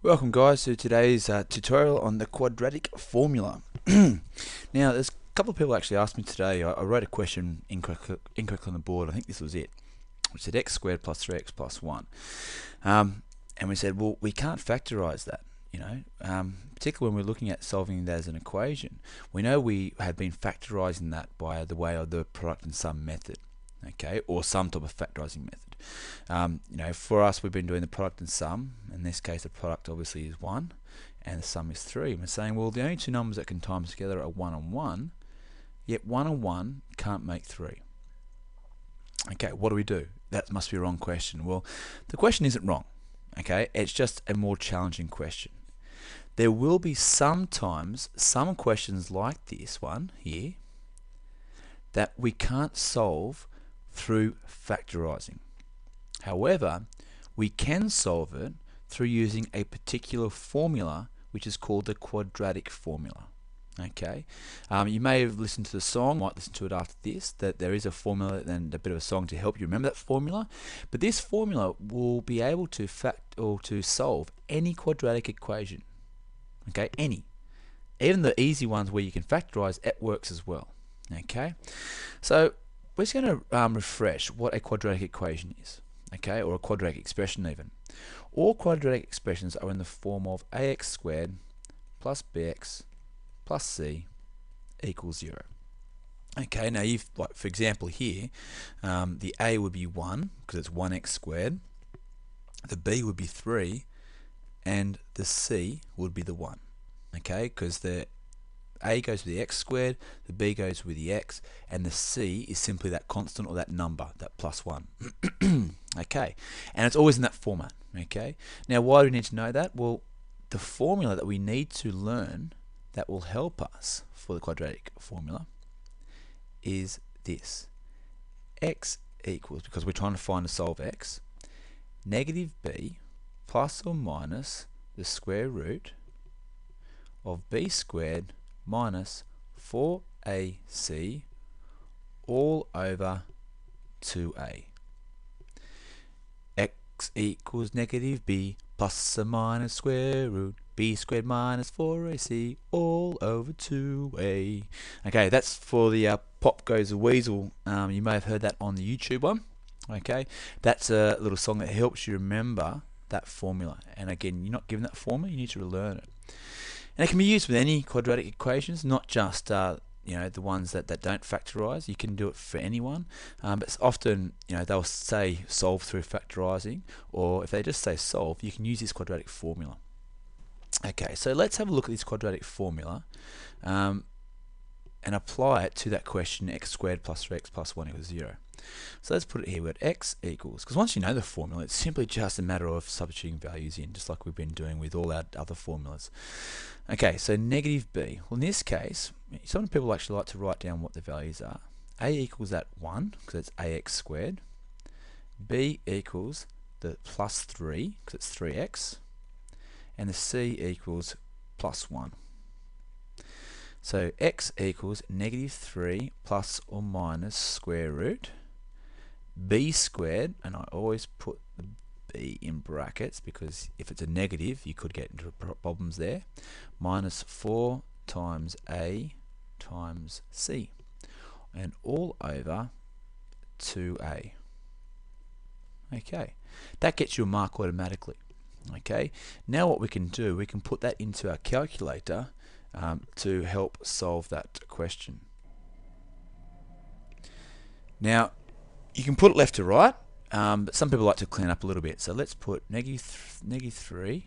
Welcome guys to today's tutorial on the quadratic formula. Now there's a couple of people actually asked me today. I wrote a question incorrectly on the board. I think this was it. We said x squared plus 3x plus 1. And we said, well, we can't factorize that, particularly when we're looking at solving that as an equation. We know we had been factorizing that by the way of the product and sum method, okay, or some type of factorizing method. For us, we've been doing the product and sum. In this case, the product obviously is 1 and the sum is 3. And we're saying, well, the only two numbers that can times together are 1 and 1, yet 1 and 1 can't make 3. Okay, what do we do? That must be a wrong question. Well, the question isn't wrong, okay? It's just a more challenging question. There will be sometimes some questions like this one here that we can't solve through factorizing. However, we can solve it through using a particular formula which is called the quadratic formula. Okay, you may have listened to the song, might listen to it after this, that there is a formula and a bit of a song to help you remember that formula. But this formula will be able to solve any quadratic equation. Okay, any. Even the easy ones where you can factorize, it works as well. Okay, so we're just going to refresh what a quadratic equation is. Okay, or a quadratic expression even. All quadratic expressions are in the form of ax squared plus bx plus c equals 0. Okay, now for example here, the a would be 1 because it's 1x squared, the b would be 3, and the c would be the 1. Okay, because the a goes with the x squared, the b goes with the x, and the c is simply that constant or that number, that plus 1. Okay, and it's always in that format. Okay, now why do we need to know that? Well, the formula that we need to learn that will help us for the quadratic formula is this. X equals, because we're trying to find and solve x, negative b plus or minus the square root of b squared minus 4ac all over 2a. X equals negative b plus or minus square root b squared minus 4ac all over 2a. Okay, that's for the Pop Goes the Weasel. You may have heard that on the YouTube one. Okay, that's a little song that helps you remember that formula. And again, you're not given that formula, you need to relearn it. And it can be used with any quadratic equations, not just the ones that don't factorize. You can do it for anyone, but it's often they'll say solve through factorizing, or if they just say solve, you can use this quadratic formula. Okay, so let's have a look at this quadratic formula and apply it to that question: x squared plus 3x plus 1 equals 0. So let's put it here. We've got x equals, because once you know the formula, it's simply just a matter of substituting values in, just like we've been doing with all our other formulas. Okay, so negative b. Well, in this case, some people actually like to write down what the values are. A equals that 1, because it's ax squared. B equals the plus 3, because it's 3x. And the c equals plus 1. So x equals negative 3 plus or minus square root b squared, and I always put the b in brackets because if it's a negative you could get into problems there, minus 4 times a times c, and all over 2a. Okay, that gets you a mark automatically. Okay, now what we can do, we can put that into our calculator to help solve that question. Now, you can put it left to right, but some people like to clean up a little bit. So let's put negative 3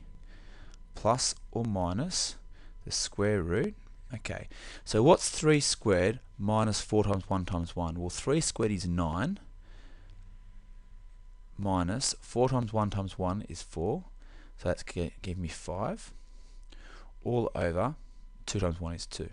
plus or minus the square root. Okay, so what's 3 squared minus 4 times 1 times 1? Well, 3 squared is 9, minus 4 times 1 times 1 is 4, so that's give me 5, all over 2 times 1 is 2.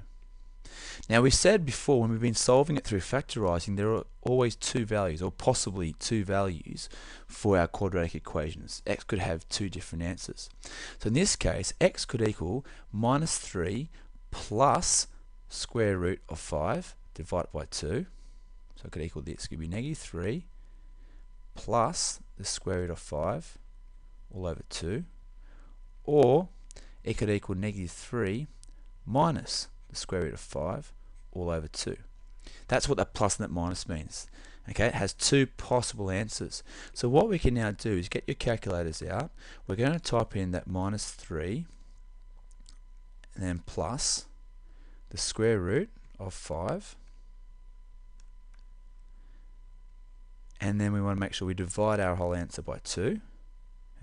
Now we said before, when we've been solving it through factorizing, there are always two values, or possibly two values, for our quadratic equations. X could have two different answers. So in this case, x could equal minus 3 plus square root of 5 divided by 2. So it could equal this. It could be negative 3 plus the square root of 5 all over 2, or it could equal negative 3 minus the square root of 5 all over 2. That's what that plus and that minus means. Okay, it has two possible answers. So what we can now do is get your calculators out. We're going to type in that minus 3 and then plus the square root of 5, and then we want to make sure we divide our whole answer by 2.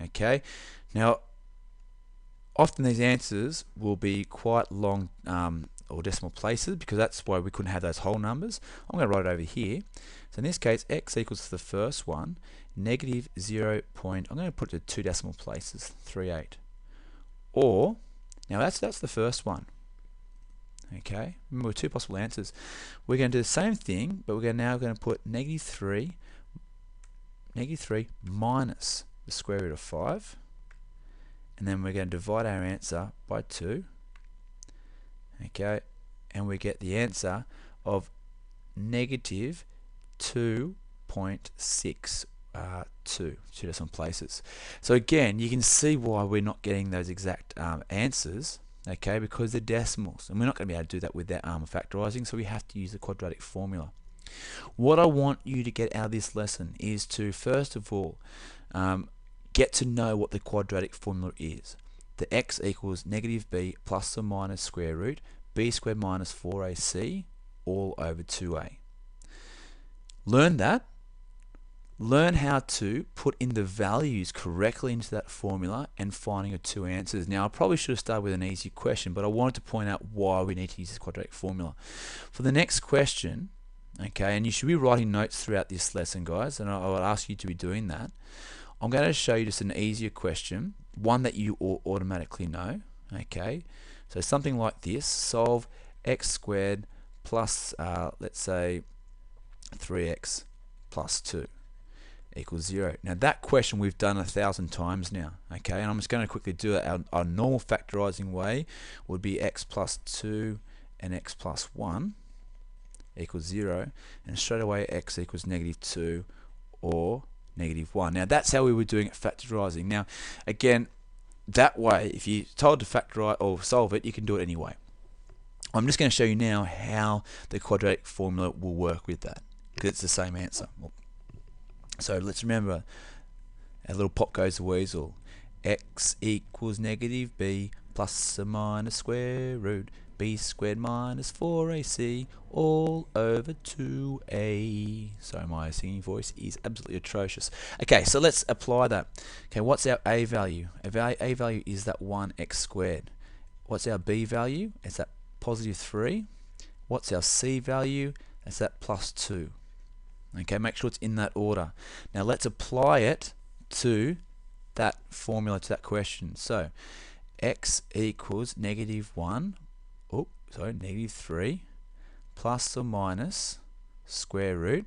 Okay, now often these answers will be quite long or decimal places, because that's why we couldn't have those whole numbers. I'm going to write it over here. So in this case, x equals to the first one, negative 0. I'm going to put it to 2 decimal places, 38. Or, now that's the first one. Okay, remember, 2 possible answers. We're going to do the same thing, but we're now going to put negative 3 minus the square root of 5, and then we're going to divide our answer by 2. Okay, and we get the answer of negative 2.62, 2 decimal places. So again, you can see why we're not getting those exact answers, okay, because they're decimals, and we're not going to be able to do that with that arm of factorizing, so we have to use the quadratic formula. What I want you to get out of this lesson is to, first of all, get to know what the quadratic formula is. The x equals negative b plus or minus square root b squared minus 4ac all over 2a. Learn that. Learn how to put in the values correctly into that formula and finding your 2 answers. Now, I probably should have started with an easy question, but I wanted to point out why we need to use this quadratic formula. For the next question, okay, and you should be writing notes throughout this lesson, guys, and I would ask you to be doing that. I'm going to show you just an easier question, one that you automatically know. Okay, so something like this: solve x squared plus, let's say, 3x plus 2 equals 0. Now that question we've done 1,000 times now. Okay, and I'm just going to quickly do it. Our normal factorizing way would be x plus 2 and x plus 1 equals 0, and straight away x equals negative 2 or negative 1. Now that's how we were doing it factorizing. Now again, that way, if you're told to factorize or solve it, you can do it anyway. I'm just going to show you now how the quadratic formula will work with that, because it's the same answer. So let's remember, a little pop goes the weasel. X equals negative b plus or minus square root b squared minus 4ac all over 2a. Sorry, my singing voice is absolutely atrocious. Okay, so let's apply that. Okay, what's our a value? A value is that 1x squared. What's our b value? It's that positive 3. What's our c value? It's that plus 2. Okay, make sure it's in that order. Now let's apply it to that formula, to that question. So x equals negative 3 plus or minus square root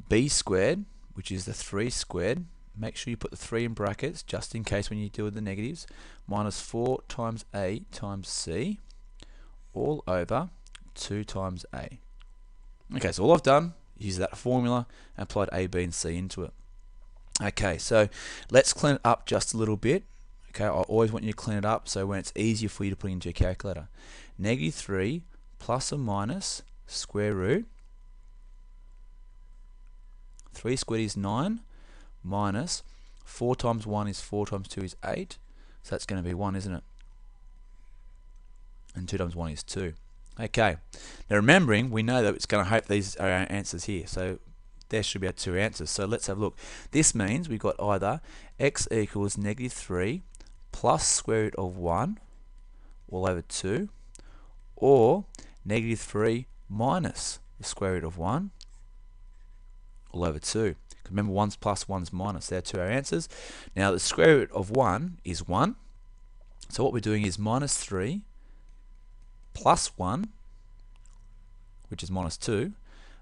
b squared, which is the 3 squared. Make sure you put the 3 in brackets just in case when you deal with the negatives, minus 4 times a times c all over 2 times a. Okay, so all I've done is use that formula and applied a, b and c into it. Okay, so let's clean it up just a little bit. Okay, I always want you to clean it up so when it's easier for you to put into your calculator. Negative 3 plus or minus square root 3 squared is 9 minus 4 times 1 is 4 times 2 is 8. So that's going to be 1, isn't it? And 2 times 1 is 2. Okay, now remembering, we know that it's going to hope these are our answers here. So there should be our 2 answers. So let's have a look. This means we've got either x equals negative 3 plus square root of 1 all over 2, or negative 3 minus the square root of 1 all over 2. Remember, 1's plus, 1's minus. There are 2 our answers. Now the square root of 1 is 1. So what we're doing is minus 3 plus 1, which is minus 2,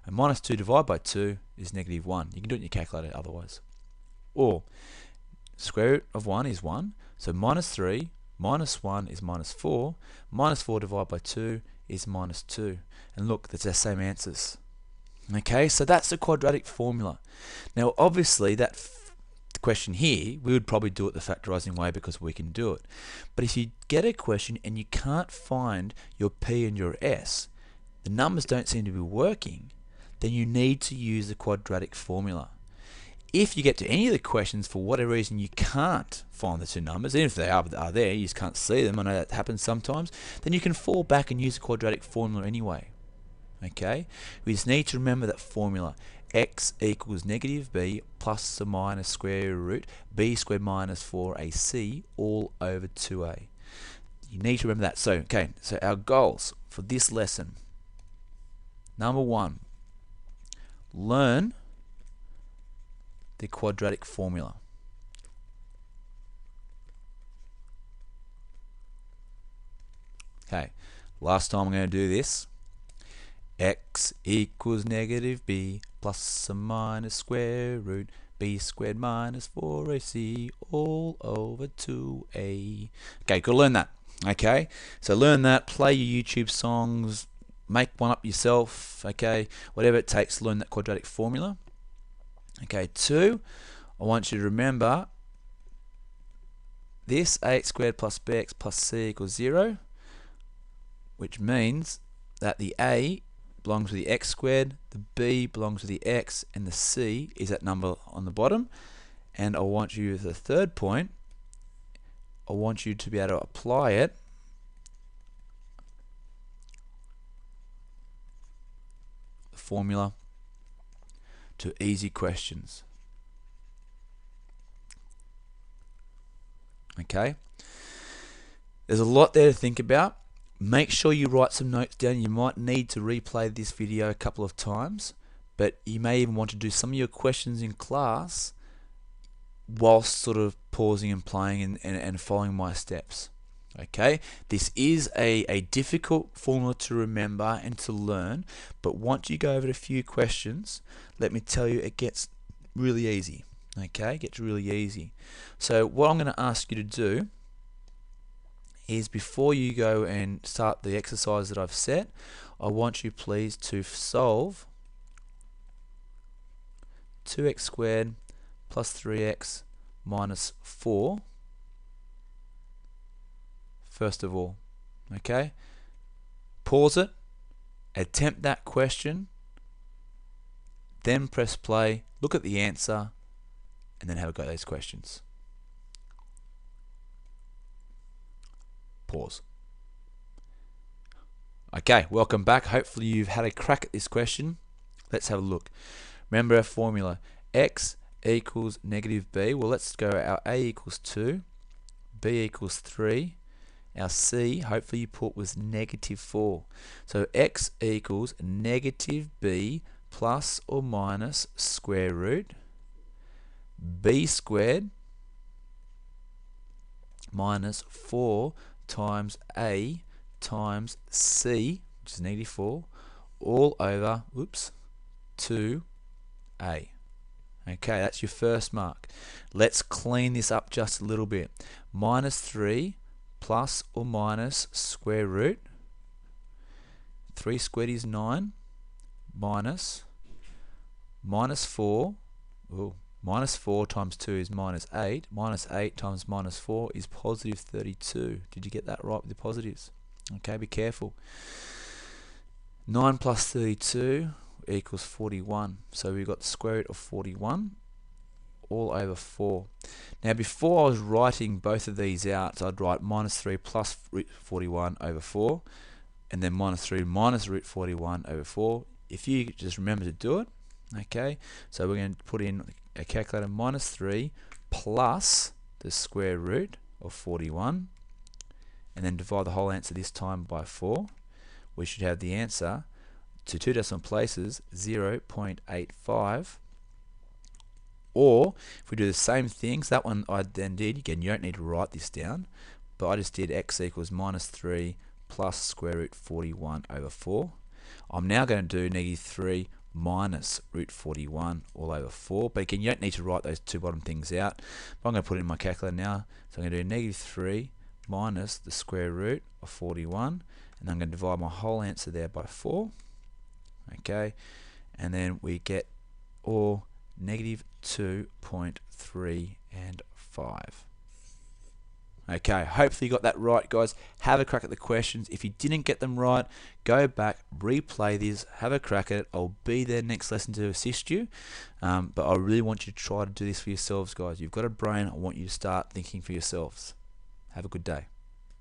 and minus 2 divided by 2 is negative 1. You can do it in your calculator otherwise. Or square root of 1 is 1, so minus 3 minus 1 is minus 4, minus 4 divided by 2 is minus 2. And look, that's our same answers. Okay, so that's the quadratic formula. Now obviously that question here, we would probably do it the factorizing way because we can do it. But if you get a question and you can't find your P and your S, the numbers don't seem to be working, then you need to use the quadratic formula. If you get to any of the questions for whatever reason you can't find the two numbers, even if they are there, you just can't see them, I know that happens sometimes, then you can fall back and use the quadratic formula anyway. Okay, we just need to remember that formula: x equals negative b plus or minus square root b squared minus 4ac all over 2a. You need to remember that. So okay, so our goals for this lesson: number one, learn the quadratic formula. Okay, last time I'm going to do this. X equals negative b plus or minus square root b squared minus 4ac all over 2a. Okay, go learn that. Okay, so learn that, play your YouTube songs, make one up yourself, okay, whatever it takes to learn that quadratic formula. Okay, 2, I want you to remember this: ax squared plus bx plus c equals 0, which means that the a belongs to the x squared, the b belongs to the x, and the c is that number on the bottom. And I want you, the third point, I want you to be able to apply it the formula to easy questions. Okay, there's a lot there to think about. Make sure you write some notes down. You might need to replay this video a couple of times, but you may even want to do some of your questions in class whilst sort of pausing and playing and following my steps. Okay, this is a difficult formula to remember and to learn, but once you go over a few questions, let me tell you, it gets really easy. Okay, it gets really easy. So what I'm going to ask you to do is, before you go and start the exercise that I've set, I want you please to solve 2x squared plus 3x minus 4 first of all. Okay, pause it, attempt that question, then press play, look at the answer, and then have a go at those questions. Pause. Okay, welcome back. Hopefully you've had a crack at this question. Let's have a look. Remember our formula: x equals negative b. Well, let's go. Our a equals 2, b equals 3. Our c, hopefully you put, was negative 4. So x equals negative b plus or minus square root b squared minus 4 times a times c, which is negative 4, all over 2a. Okay, that's your first mark. Let's clean this up just a little bit. Minus 3 plus or minus square root 3 squared is 9 minus 4. Minus 4 times 2 is minus 8. Minus 8 times minus 4 is positive 32. Did you get that right with the positives? Okay, be careful. 9 plus 32 equals 41. So we've got the square root of 41 all over 4. Now before I was writing both of these out, so I'd write minus 3 plus root 41 over 4, and then minus 3 minus root 41 over 4. If you just remember to do it, okay, so we're going to put in a calculator: minus 3 plus the square root of 41, and then divide the whole answer this time by 4. We should have the answer to 2 decimal places 0.85. Or if we do the same things, that one I then did, again you don't need to write this down, but I just did x equals minus 3 plus square root 41 over 4. I'm now going to do negative 3 minus root 41 all over 4, but again you don't need to write those two bottom things out. But I'm going to put it in my calculator now, so I'm going to do negative 3 minus the square root of 41, and I'm going to divide my whole answer there by 4. Okay, and then we get or negative 2.3 and 5. Okay, hopefully you got that right, guys. Have a crack at the questions. If you didn't get them right, go back, replay these, have a crack at it. I'll be there next lesson to assist you. But I really want you to try to do this for yourselves, guys. You've got a brain. I want you to start thinking for yourselves. Have a good day.